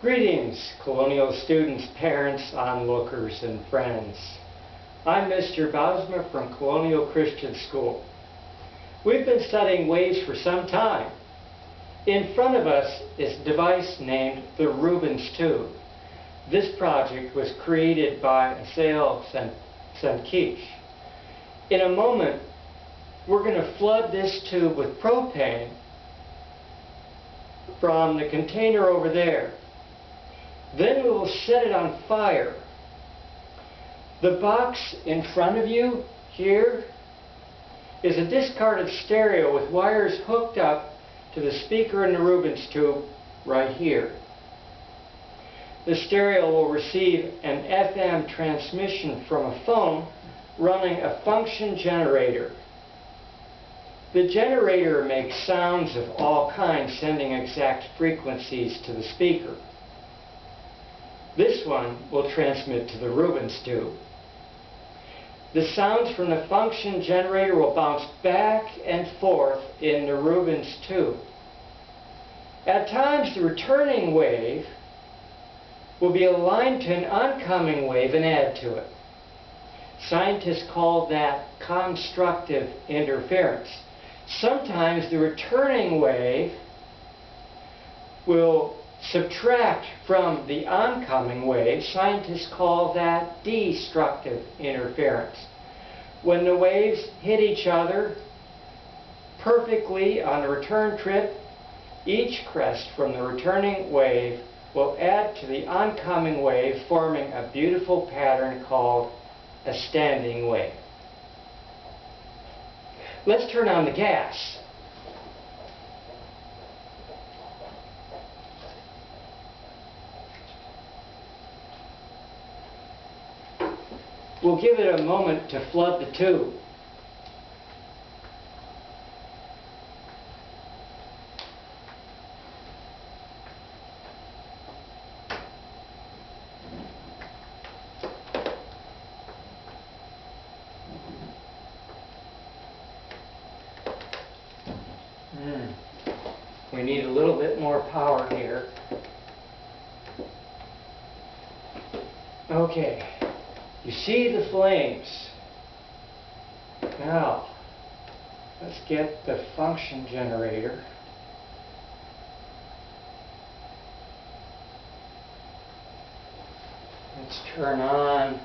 Greetings, Colonial students, parents, onlookers, and friends. I'm Mr. Bausma from Colonial Christian School. We've been studying waves for some time. In front of us is a device named the Rubens tube. This project was created by Asael Semkish. In a moment, we're going to flood this tube with propane from the container over there. Then we will set it on fire. The box in front of you here is a discarded stereo with wires hooked up to the speaker in the Rubens tube right here. The stereo will receive an FM transmission from a phone running a function generator. The generator makes sounds of all kinds, sending exact frequencies to the speaker. This one will transmit to the Rubens tube. The sounds from the function generator will bounce back and forth in the Rubens tube. At times, the returning wave will be aligned to an oncoming wave and add to it. Scientists call that constructive interference. Sometimes the returning wave will subtract from the oncoming wave. Scientists call that destructive interference. When the waves hit each other perfectly on the return trip, each crest from the returning wave will add to the oncoming wave, forming a beautiful pattern called a standing wave. Let's turn on the gas. We'll give it a moment to flood the tube. We need a little bit more power here. Okay. You see the flames. Now, let's get the function generator. Let's turn on .